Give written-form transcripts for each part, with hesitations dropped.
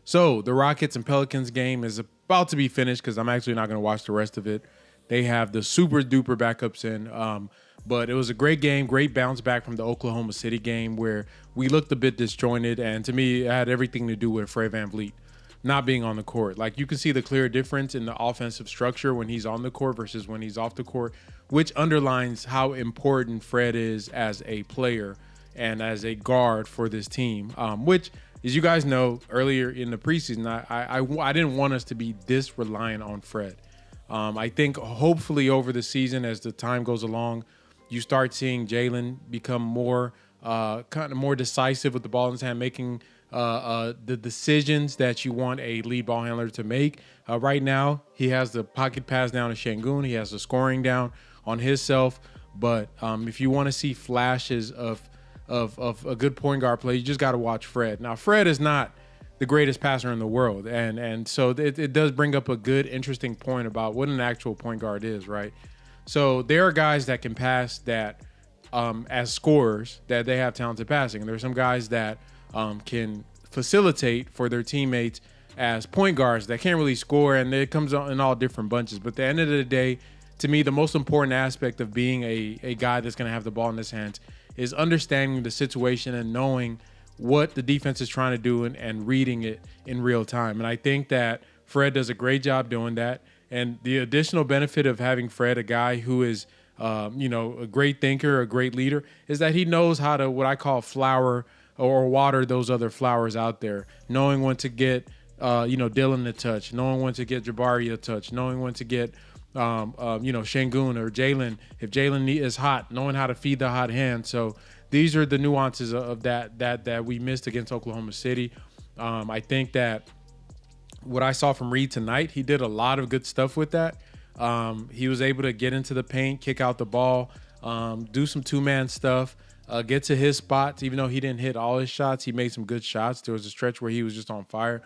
So the Rockets and Pelicans game is about to be finished because I'm actually not going to watch the rest of it. They have the super duper backups in. But it was a great game, great bounce back from the Oklahoma City game where we looked a bit disjointed. And to me, it had everything to do with Fred VanVleet not being on the court. Like you can see the clear difference in the offensive structure when he's on the court versus when he's off the court, which underlines how important Fred is as a player and as a guard for this team, which, as you guys know, earlier in the preseason, I didn't want us to be this reliant on Fred. I think hopefully over the season, as the time goes along, you start seeing Jalen become more kind of more decisive with the ball in his hand, making the decisions that you want a lead ball handler to make. Right now, he has the pocket pass down to Şengün. He has the scoring down on himself. But if you want to see flashes of a good point guard play, you just got to watch Fred. Now, Fred is not the greatest passer in the world. And so it does bring up a good, interesting point about what an actual point guard is, right? So there are guys that can pass that as scorers, that they have talented passing. And there's some guys that can facilitate for their teammates as point guards that can't really score, and it comes in all different bunches. But at the end of the day, to me, the most important aspect of being a guy that's going to have the ball in his hands is understanding the situation and knowing what the defense is trying to do and reading it in real time. And I think that Fred does a great job doing that. And the additional benefit of having Fred, a guy who is, a great thinker, a great leader, is that he knows how to, what I call flower or water those other flowers out there, knowing when to get, Dylan to touch, knowing when to get Jabari a touch, knowing when to get, Şengün or Jalen. If Jalen is hot, knowing how to feed the hot hand. So these are the nuances of that we missed against Oklahoma City. I think that what I saw from Reed tonight, he did a lot of good stuff with that. He was able to get into the paint, kick out the ball, do some two-man stuff, get to his spots. Even though he didn't hit all his shots, he made some good shots. There was a stretch where he was just on fire.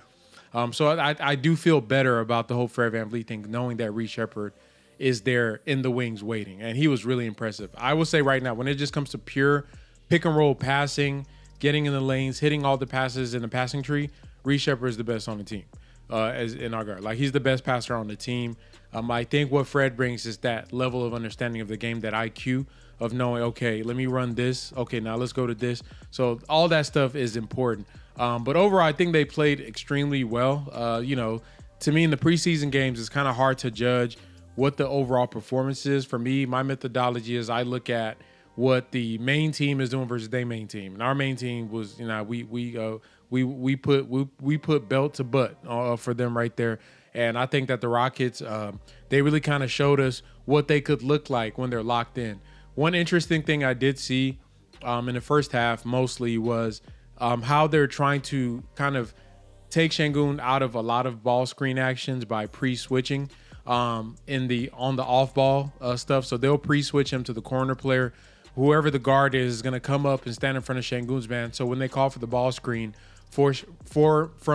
So I do feel better about the whole Fred VanVleet thing, knowing that Reed Sheppard is there in the wings waiting. And he was really impressive. I will say right now, when it just comes to pure pick-and-roll passing, getting in the lanes, hitting all the passes in the passing tree, Reed Sheppard is the best on the team. As in our guard. Like, he's the best passer on the team. I think what Fred brings is that level of understanding of the game, that IQ of knowing, okay, let me run this. Okay, now let's go to this. So all that stuff is important. But overall, I think they played extremely well. To me, in the preseason games, it's kind of hard to judge what the overall performance is. For me, my methodology is I look at what the main team is doing versus their main team. And our main team was, we put belt to butt for them right there. And I think that the Rockets, they really kind of showed us what they could look like when they're locked in. One interesting thing I did see in the first half mostly was how they're trying to kind of take Şengün out of a lot of ball screen actions by pre-switching on the off-ball stuff. So they'll pre-switch him to the corner player. Whoever the guard is going to come up and stand in front of Şengün's man. So when they call for the ball screen from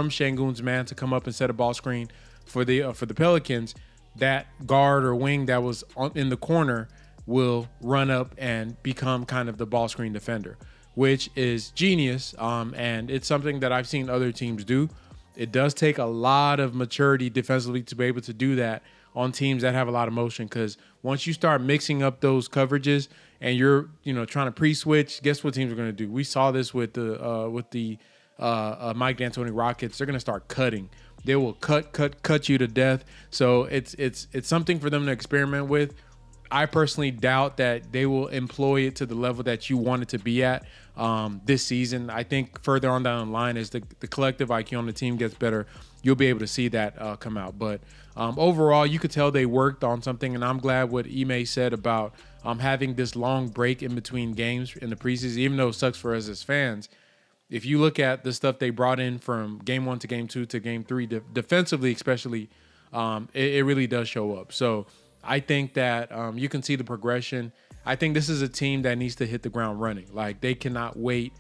Şengün's man to come up and set a ball screen for the Pelicans, that guard or wing that was in the corner will run up and become kind of the ball screen defender, which is genius. And it's something that I've seen other teams do. It does take a lot of maturity defensively to be able to do that on teams that have a lot of motion, because once you start mixing up those coverages and you're trying to pre-switch, guess what teams are going to do? We saw this with the Mike D'Antoni Rockets. They're going to start cutting. They will cut you to death. So it's something for them to experiment with. I personally doubt that they will employ it to the level that you want it to be at this season. I think further on down the line, as the collective IQ on the team gets better, you'll be able to see that come out. But overall, you could tell they worked on something, and I'm glad what Ime said about having this long break in between games in the preseason, even though it sucks for us as fans. If you look at the stuff they brought in from game 1 to game 2 to game 3, defensively especially, it really does show up. So I think that you can see the progression. I think this is a team that needs to hit the ground running. Like, they cannot wait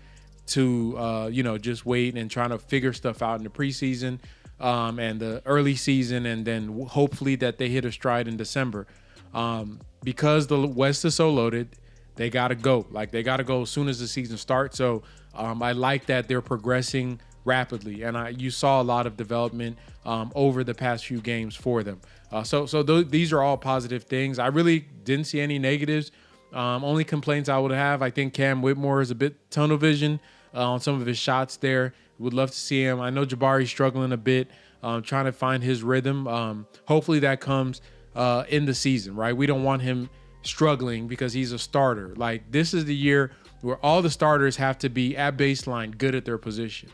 to, just wait and trying to figure stuff out in the preseason and the early season, and then hopefully that they hit a stride in December. Because the West is so loaded, they got to go. Like, they got to go as soon as the season starts. So I like that they're progressing rapidly, and you saw a lot of development over the past few games for them. These are all positive things. I really didn't see any negatives. Only complaints I would have, I think Cam Whitmore is a bit tunnel vision on some of his shots there. Would love to see him. I know Jabari's struggling a bit, trying to find his rhythm. Hopefully that comes in the season, right? We don't want him struggling because he's a starter. Like, this is the year where all the starters have to be at baseline good at their position.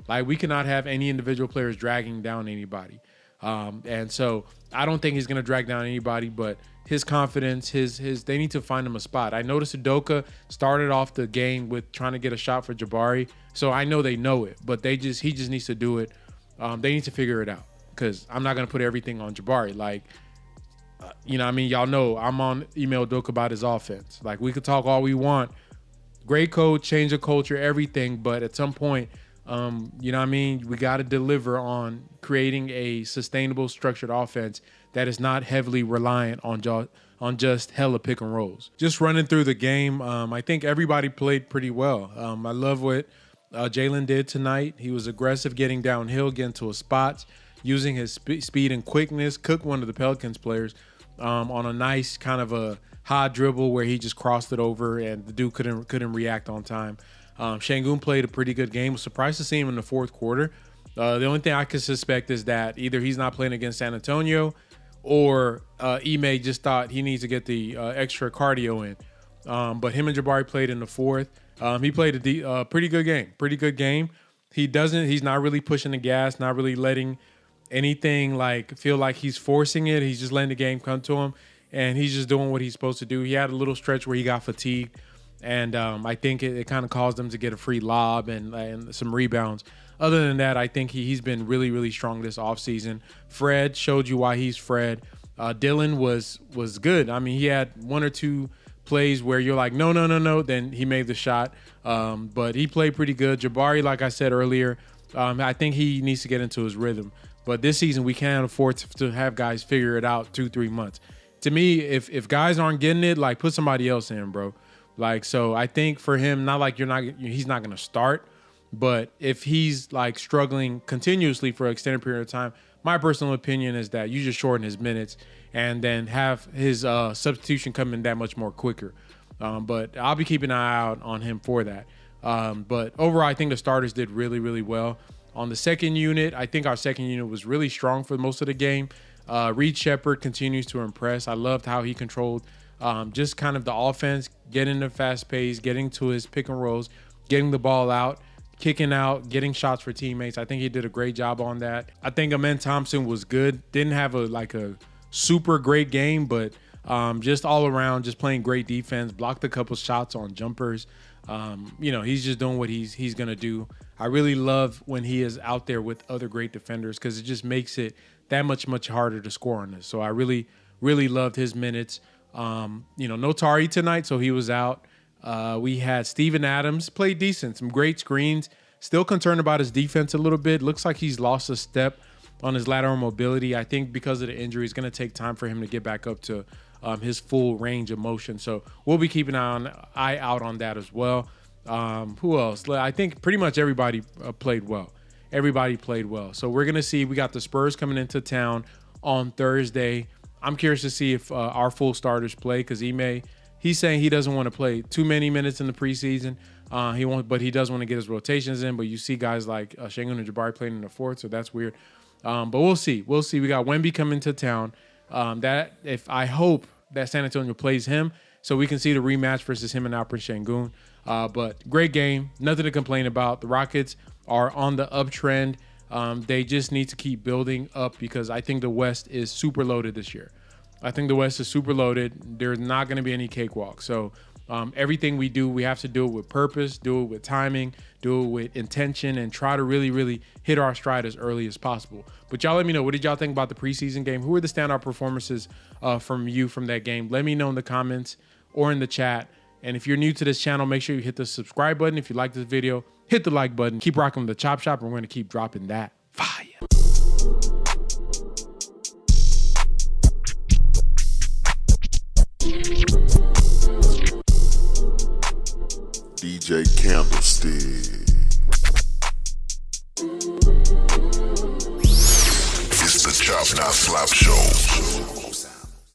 Like, we cannot have any individual players dragging down anybody. And so I don't think he's going to drag down anybody, but his confidence, they need to find him a spot. I noticed Udoka started off the game with trying to get a shot for Jabari. So I know they know it, but he just needs to do it. They need to figure it out, because I'm not going to put everything on Jabari. Like, you know what I mean? Y'all know I'm on email Udoka about his offense. Like, we could talk all we want. Great coach, change of culture, everything. But at some point, you know what I mean? We got to deliver on creating a sustainable, structured offense that is not heavily reliant on just hella pick and rolls. Just running through the game, I think everybody played pretty well. I love what Jalen did tonight. He was aggressive, getting downhill, getting to his spots, using his speed and quickness. Cooked one of the Pelicans players on a nice kind of a high dribble where he just crossed it over, and the dude couldn't react on time. Şengün played a pretty good game. Was surprised to see him in the fourth quarter. The only thing I could suspect is that either he's not playing against San Antonio, or Ime just thought he needs to get the extra cardio in. But him and Jabari played in the fourth. He played a pretty good game. He's not really pushing the gas, not really letting anything feel like he's forcing it. He's just letting the game come to him, and he's just doing what he's supposed to do. He had a little stretch where he got fatigued, and I think it kind of caused him to get a free lob and some rebounds. Other than that, I think he's been really, really strong this offseason. Fred showed you why he's Fred. Dylan was good. I mean, he had one or two plays where you're like, no. Then he made the shot. But he played pretty good. Jabari, like I said earlier, I think he needs to get into his rhythm. But this season, we can't afford to have guys figure it out 2-3 months. To me, if guys aren't getting it, like, put somebody else in, bro. Like, so I think for him, not like he's not going to start. But if he's like struggling continuously for an extended period of time, my personal opinion is that you just shorten his minutes and then have his substitution come in that much more quicker. But I'll be keeping an eye out on him for that. But overall, I think the starters did really, really well. On the second unit, I think our second unit was really strong for most of the game. Reed Shepherd continues to impress. I loved how he controlled just kind of the offense, getting the fast pace, getting to his pick and rolls, getting the ball out, kicking out, getting shots for teammates. I think he did a great job on that. I think Amen Thompson was good. Didn't have a super great game, but just all around, just playing great defense, blocked a couple shots on jumpers. He's just doing what he's going to do. I really love when he is out there with other great defenders, because it just makes it that much harder to score on this. So I really, really loved his minutes. No Tari tonight, so he was out. We had Steven Adams, played decent, some great screens. Still concerned about his defense a little bit. Looks like he's lost a step on his lateral mobility. I think because of the injury, it's going to take time for him to get back up to his full range of motion. So we'll be keeping an eye out on that as well. Who else? I think pretty much everybody played well. Everybody played well. So we're going to see. We got the Spurs coming into town on Thursday. I'm curious to see if our full starters play, because he's saying he doesn't want to play too many minutes in the preseason. But he does want to get his rotations in. But you see guys like Şengün and Jabari playing in the fourth, so that's weird. But we'll see. We got Wemby coming to town. I hope that San Antonio plays him, so we can see the rematch versus him and Alperen Şengün. But great game, nothing to complain about. The Rockets are on the uptrend. They just need to keep building up, because I think the West is super loaded this year. I think the West is super loaded. There's not going to be any cakewalk. So everything we do, we have to do it with purpose, do it with timing, do it with intention, and try to really, really hit our stride as early as possible. But y'all let me know, what did y'all think about the preseason game? Who were the standout performances from that game? Let me know in the comments or in the chat. And if you're new to this channel, make sure you hit the subscribe button. If you like this video, hit the like button. Keep rocking with the Chop Shop, and we're going to keep dropping that fire. DJ Candlestick. Not Slap Show.